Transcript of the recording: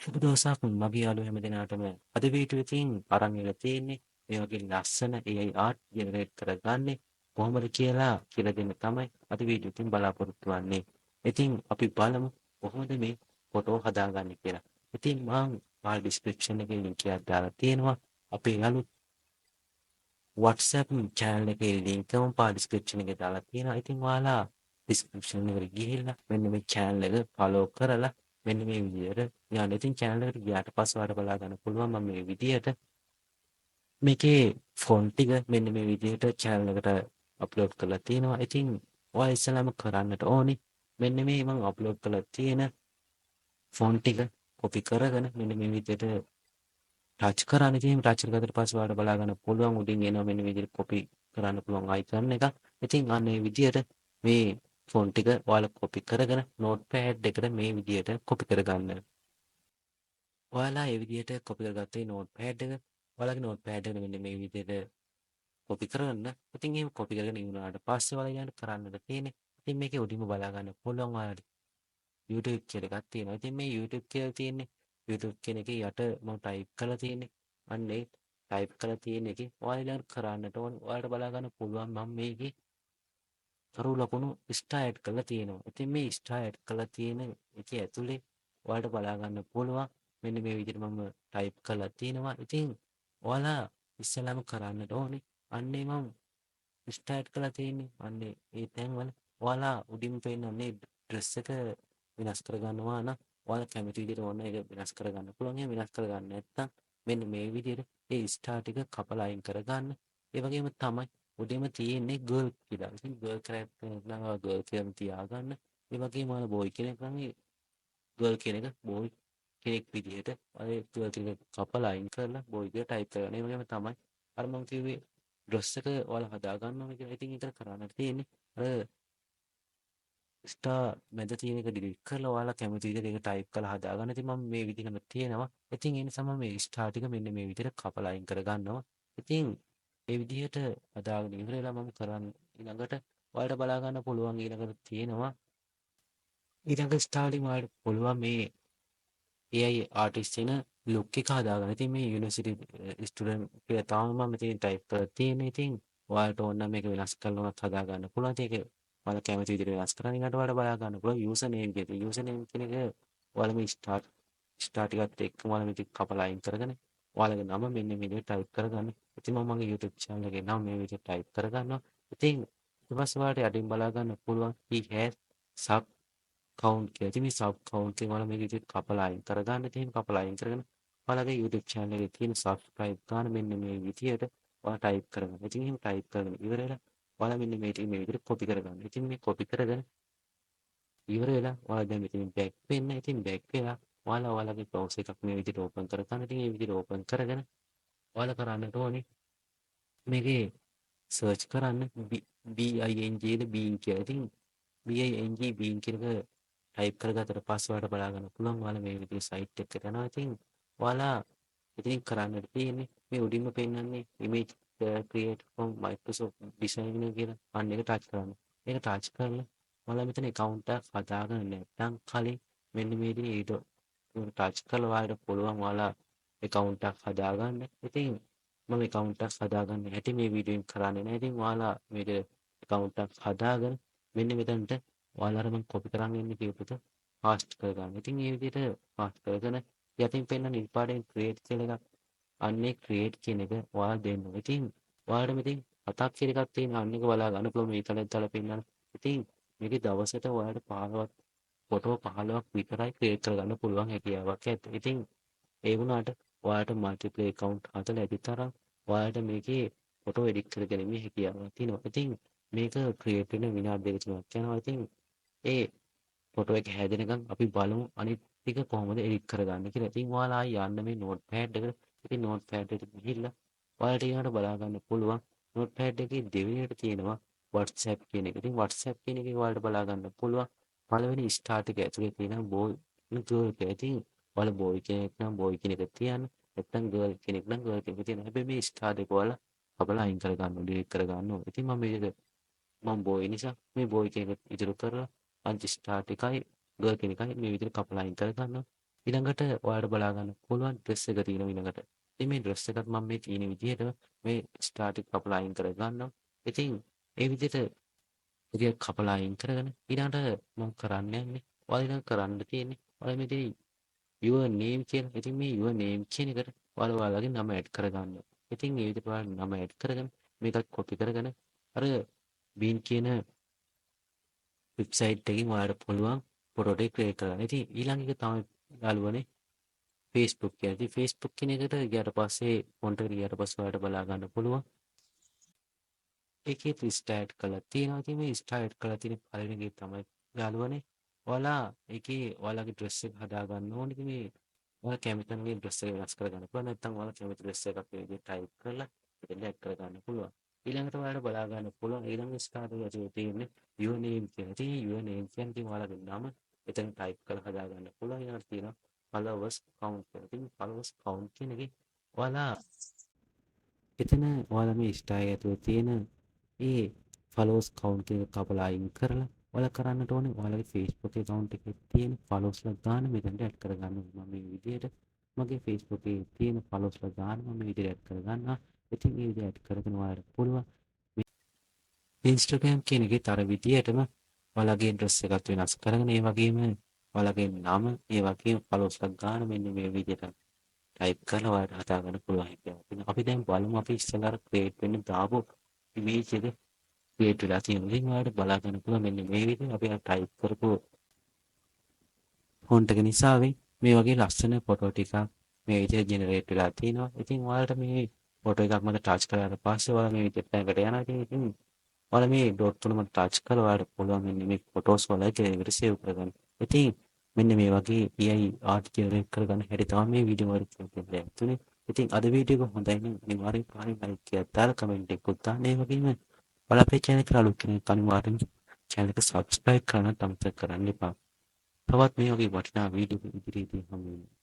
සුබ දවසක් මගේ යාළුවෝ හැමදෙනාටම අද වීඩියෝ එකකින් අරන් ඉලා තියෙන්නේ මේ වගේ ලස්සන AI ආර්ට් ජෙනරේට් කරගන්නේ කොහොමද කියලා දෙන්න තමයි අද වීඩියෝ එකකින් බලාපොරොත්තු වෙන්නේ. ඉතින් අපි බලමු කොහොමද මේ ෆොටෝ හදාගන්නේ කියලා. ඉතින් මම ඩිස්ක්‍රිප්ෂන් එකේ link එකක් දාලා තියෙනවා. අපේ අලුත් WhatsApp channel එකේ link එක මම ඩිස්ක්‍රිප්ෂන් එකේ දාලා තියෙනවා. ඉතින් ඔයාලා ඩිස්ක්‍රිප්ෂන් එකට ගිහිල්ලා මෙන්න මේ channel එක follow කරලා මෙන්න මේ විදිහට යන්න. ඉතින් channel එකට ගියාට පස්සේ ඔයාලට බලා ගන්න පුළුවන් මම මේ විදිහට මේකේ ෆොන්ට් ටික මෙන්න මේ විදිහට channel එකට අප්ලෝඩ් කරලා තියෙනවා. ඉතින් ඔයා ඉස්සෙල්ලාම කරන්නට ඕනේ මෙන්න මේ මම අප්ලෝඩ් කරලා තියෙන ෆොන්ට් ටික කොපි කරගෙන මෙන්න මේ විදිහට ටච් කරන්න. ඉතින් ටච් කරගත්තට පස්සේ ඔයාලට බලා ගන්න පුළුවන් උඩින් එනවා මෙන්න මේ විදිහට කොපි කරන්න පුළුවන් අයිකන් එක. ඉතින් අන්න ඒ විදිහට මේ ෆොන්ට් ටික ඔයාලා කොපි කරගෙන නෝට්පෑඩ් එකට මේ විදිහට කොපි කරගන්න. ඔයාලා ඒ විදිහට කොපි කරගත්තේ නෝට්පෑඩ් එක. ඔයාලගේ නෝට්පෑඩ් එකට මෙන්න මේ විදිහට කොපි කරගන්න. ඉතින් එහෙම කොපි කරගෙන ඉවරනාට පස්සේ ඔයාලා ඊළඟට කරන්නට තියෙන්නේ. ඉතින් මේකේ උඩින්ම බලා ගන්න පුළුවන් ඔයාලට YouTube කියලා එකක් තියෙනවා. ඉතින් මේ YouTube කියලා තියෙන්නේ YouTube කියන එකේ යට මම ටයිප් කරලා තියෙන්නේ. අන්න ඒ ටයිප් කරලා තියෙන එකේ ඔයාලා ඊළඟට කරන්නට ඕනේ. ඔයාලට බලා ගන්න පුළුවන් මම මේකේ කරු ලකුණු ස්ටාර් ඇඩ් කරලා තියෙනවා. ඉතින් මේ ස්ටාර් ඇඩ් කරලා තියෙන එකේ ඇතුලේ ඔයාලට බලා ගන්න පුළුවන් මෙන්න මේ විදිහට මම ටයිප් කරලා තියෙනවා. ඉතින් ඔයාලා ඉස්සෙල්ලාම කරන්නට ඕනේ අන්නේ මම ස්ටාර් ඇඩ් කරලා තියෙන්නේ. අන්නේ ඒ තැන්වල ඔයාලා උඩින් පෙන්නන්නේ ඩ්‍රෙස් එක වෙනස් කරගන්නවා නම් ඔයාලා කැමති විදිහට ඕන එක වෙනස් කරගන්න පුළුවන්. එහෙම වෙනස් කරගන්න නැත්නම් මෙන්න මේ විදිහට ඒ ස්ටාර් ටික කපලා අයින් කරගන්න. ඒ වගේම තමයි උඩින්ම තියෙන්නේ ගර්ල් කියලා. ඉතින් ගර්ල් කැරක්ටර් එක නම් ගර්ල් කියලාම තියාගන්න. ඒ වගේම ඔයාලා බෝයි කෙනෙක් නම් ඒ ගර්ල් කියන එක බෝයි කෙනෙක් විදිහට ඔය ගර්ල් ටික කපලා අයින් කරලා බෝයි කියලා ටයිප් කරගන්න. ඒ වගේම තමයි අර මම කිව්වේ ඩ්‍රෙස් එක ඔයාලා හදා ගන්නවා කියලා. ඉතින් ඒක කරන්නට තියෙන්නේ අර ස්ටාර් මැද තියෙන එක ඩිලීට් කරලා ඔයාලා කැමති විදිහට ඒක ටයිප් කරලා හදාගන්න. ඉතින් මම මේ විදිහටම තියෙනවා. ඉතින් ඒ නිසා මම මේ ස්ටාර් ටික මෙන්න මේ විදිහට කපලා අයින් කරගන්නවා. ඉතින් ඒ විදිහට හදාගෙන ඉවරලා මම කරන්නේ ඊළඟට ඔයාලට බලා ගන්න පුළුවන් ඊළඟට තියෙනවා ඊළඟ ස්ටාර් වලින් ඔයාලට පුළුවන් මේ AI ආටිස්ට් වෙන ලුක් එක හදාගන්න. ඉතින් මේ යුනිවර්සිටි ස්ටුඩන්ට් කියලා තාම මම මෙතන ටයිප් කරලා තියෙන්නේ. ඉතින් ඔයාලට ඕන නම් මේක වෙනස් කරලා උනත් හදාගන්න පුළුවන්. ඉතින් ඒක ඔයාලා කැමති විදිහට වෙනස් කරන්න. ඊළඟට ඔයාලට බලා ගන්න පුළුවන් යූසර් නේම් එක. යූසර් නේම් කියන එක ඔයාලා මේ ස්ටාර් ටිකත් එක්කම ඔයාලා මේක කපලා අයින් කරගෙන ඔයාලගේ නම මෙන්න මේ විදිහට ටයිප් කරගන්න. ඉතින් මම මගේ YouTube channel එකේ නම මේ විදිහට ටයිප් කරගන්නවා. ඉතින් ඊට පස්සේ ඔයාලට යටින් බලා ගන්න පුළුවන් he has sub කවුන්ට් කියලා. ඉතින් මේ සබ් කවුන්ට් එක ඔයාලා මේ විදිහට කපලා අයින් කරගන්න. ඉතින් එහෙම කපලා අයින් කරගෙන ඔයාලගේ YouTube channel එකේ තියෙන subscribe ගාන මෙන්න මේ විදිහට ඔයාලා ටයිප් කරගන්න. ඉතින් එහෙම ටයිප් කරගෙන ඉවර වෙලා ඔයාලා මෙන්න මේ ටික මේ විදිහට කොපි කරගන්න. ඉතින් මේ කොපි කරගෙන ඉවර වෙලා ඔයාලා දැන් මෙතනින් බෑක් වෙන්න. ඉතින් බෑක් වෙලා ඔයාලා ඔයාලගේ browser එකක් මේ විදිහට open කරගන්න. ඉතින් මේ විදිහට open කරගෙන ඔයාලා කරන්නට ඕනේ මේකේ සර්ච් කරන්න BING ද බීන් කියලා. ඉතින් BING බීන් කියන එක ටයිප් කරගත්තට පස්සේ ඔයාලට බලා ගන්න පුළුවන් ඔයාලා මේ විදිහේ සයිට් එකකට යනවා. ඉතින් ඔයාලා ඉතින් කරන්නට තියෙන්නේ මේ උඩින්ම පෙන්නන්නේ image create from Microsoft Designer කියලා අන්න එක ටච් කරන්න. ඒක ටච් කරලා ඔයාලා මෙතන account එකක් හදාගන්න නැත්නම් කලින් මෙන්න මේ විදිහේ ඊට ටච් කරලා ඔයාලට පුළුවන් ඔයාලා account එකක් හදාගන්න. ඉතින් මම account එකක් හදාගන්න හැටි මේ වීඩියෝෙන් කරන්නේ නැහැ. ඉතින් ඔයාලා මේක account එකක් හදාගෙන මෙන්න මෙතනට ඔයාලා අර මම කොපි කරන් ඉන්න කියපු එක පාස්ට් කරගන්න. ඉතින් මේ විදිහට පාස්ට් කරගෙන යටින් පෙන්නන නිල් පාටෙන් ක්‍රියේට් කියලා එකක් අන්නේ ක්‍රියේට් කියන එක ඔයාලා දෙන්න. ඉතින් ඔයාලට මෙතෙන් හතක් කියලා එකක් තියෙනවා. අන්න එක බලා ගන්න පුළුවන් මේ තැනත් දාලා පෙන්නන්න. ඉතින් මේකේ දවසට ඔයාලට 15ක් ෆොටෝ 15ක් විතරයි ක්‍රියේට් කරගන්න පුළුවන් හැකියාවක් ඇත. ඉතින් ඒ වුණාට ඔයාලට මල්ටිප්ලේ account හදලා ඇති තරම් ඔයාලට මේකේ ෆොටෝ එඩිට් කරගැනීමේ හැකියාවක් තියෙනවා. ඉතින් මේක ක්‍රියේට් වෙන විනාඩි 2 3ක් යනවා. ඉතින් ඒ ෆොටෝ එක හැදෙනකන් අපි බලමු අනිත් ටික කොහොමද එඩිට් කරගන්නේ කියලා. ඉතින් ඔයාලා ආයි යන්න මේ නෝට්පෑඩ් එකට. ඉතින් නෝට්පෑඩ් එකට ගිහිල්ලා ඔයාලට ඊළඟට බලා ගන්න පුළුවන් නෝට්පෑඩ් එකේ දෙවෙනියට තියෙනවා WhatsApp කියන එක. ඉතින් WhatsApp කියන එකේ ඔයාලට බලා ගන්න පුළුවන් පළවෙනි ස්ටාර්ට් එක ඇතුලේ තියෙන බෝයි ගර්ල් කියලා. ඉතින් ඔයාලා බෝයි කෙනෙක් නම් බෝයි කියන එක තියන්න. නැත්නම් ගර්ල් කෙනෙක් නම් ගර්ල් කෙනෙක් තියන්න. හැබැයි මේ ස්ටාර්ට් එක ඔයාලා කපලා අයින් කරගන්න ඕනේ, ඩිලීට් කරගන්න ඕනේ. ඉතින් මම බෝයි නිසා මේ බෝයි කෙනෙක් ඉතුරු කරලා අන්ති ස්ටාර්ට් එකයි ගර්ල් කෙනෙක්යි මේ විදිහට කපලා අයින් කරගන්නවා. ඊළඟට ඔයාලට බලා ගන්න පුළුවන් ඩ්‍රෙස් එක තියෙනවා ඊළඟට. ඉතින් මේ ඩ්‍රෙස් එකත් මම මේ තියෙන විදිහට මේ ස්ටාර්ට් එක කපලා අයින් කර ගන්නවා. ඉතින් ඒ විදිහට ටික කපලා අයින් කරගෙන ඊළඟට මම කරන්න යන්නේ ඔයාලා ඊළඟ කරන්න තියෙන්නේ ඔයාලා මෙතන your name කියලා. ඉතින් මේ your name කියන එකට ඔයාලා ඔයාලගේ නම ඇඩ් කරගන්න. ඉතින් මේ විදිහට ඔයාලා නම ඇඩ් කරගෙන මේකත් කොපි කරගෙන අර බීන් කියන වෙබ්සයිට් එකකින් ඔයාලට පුළුවන් ෆොටෝ ටික ක්‍රියේට් කරගන්න. ඉතින් ඊළඟ එක තමයි යාළුවනේ Facebook කියන. ඉතින් Facebook කියන එකට ගියාට පස්සේ ෆොන්ට් එකට ගියාට පස්සේ ඔයාලට බලා ගන්න පුළුවන්. ඒකේ ස්ටාර්ට් කරලා තියෙනවා. ඉතින් මේ ස්ටාර්ට් කරලා තියෙන පළවෙනි එක තමයි යාළුවනේ ඔයාලා ඒකේ ඔයාලගේ ඩ්‍රෙස් එක හදා ගන්න ඕනේ. ඉතින් මේ ඔයාලා කැමති නම් මේ ඩ්‍රෙස් එක වෙනස් කරගන්න පුළුවන්. නැත්නම් ඔයාලා කැමති ඩ්‍රෙස් එකක් මේ විදිහට ටයිප් කරලා එතන ඇඩ් කරගන්න පුළුවන්. ඊළඟට ඔයාලට බලා ගන්න පුළුවන් ඊළඟ ස්ටාර්ට් එකේ තියෙන්නේ your name කියලා. ඉතින් your name කියන්නේ ඉතින් ඔයාලගේ නම එතන ටයිප් කරලා හදා ගන්න පුළුවන්. ඊළඟට තියෙනවා followers count කියලා. ඉතින් followers count කියන එකේ ඔයාලා එතන ඔයාලා මේ ස්ටාර් ඇතුලේ තියෙන ඒ followers count එක කපලා අයින් කරලා ඔයාලා කරන්නට ඕනේ ඔයාලගේ Facebook account එකේ තියෙන followers ලා ගාන මෙතනට ඇඩ් කරගන්න. මම මේ විදිහට මගේ Facebook එකේ තියෙන followers ලා ගාන මම මේ විදිහට ඇඩ් කරගන්නවා. ඉතින් මේ විදිහට ඇඩ් කරගෙන ඔයාලට පුළුවන් Instagram කියන එකේ අර විදිහටම ඔයාලගේ address එකත් වෙනස් කරගෙන ඒ වගේම ඔයාලගේ නම ඒ වගේම followers ලා ගාන මෙන්න මේ විදිහට ටයිප් කරලා ඔයාලට හදා ගන්න පුළුවන් කියලා. ඉතින් අපි දැන් බලමු අපි ඉස්සෙල්ලා ක්‍රියේට් වෙන්න දාපු ඉමේජ් එක ක්‍රියේට් වෙලා තියෙනවා. ඉතින් ඔයාලට බලා ගන්න පුළුවන් මෙන්න මේ විදිහට අපි ටයිප් කරපු ෆොන්ට් එක නිසාවෙන් මේ වගේ ලස්සන ෆොටෝ ටිකක් මේ විදිහට ජෙනරේට් වෙලා තියෙනවා. ඉතින් ඔයාලට මේ ෆොටෝ එකක් මත ටච් කරාට පස්සේ ඔයාලා මේ විදිහට පැනකට යනවා. ඉතින් ඔයාලා මේ ඩොට් තුන මත ටච් කරලා ඔයාලට පුළුවන් මෙන්න මේ ෆොටෝස් වල ඒකට සේව් කරගන්න. ඉතින් මෙන්න මේ වගේ AI ආර්ට් ජෙනරේට් කරගන්න හැටි තමයි මේ වීඩියෝ වල කියන්නේ තුනේ. ඉතින් අද වීඩියෝ එක හොඳයි නම් අනිවාර්යෙන් පාරෙන් ලයික් එකක් දාලා කමෙන්ට් එකක් දාන්න. ඒ වගේම ඔයාලා අපේ channel එකට අලුත් කෙනෙක් අනිවාර්යෙන් channel එක subscribe කරන්න අමතක කරන්න එපා. තවත් මේ වගේ වටිනා වීඩියෝ ඉදිරියේදී හමු වෙනවා.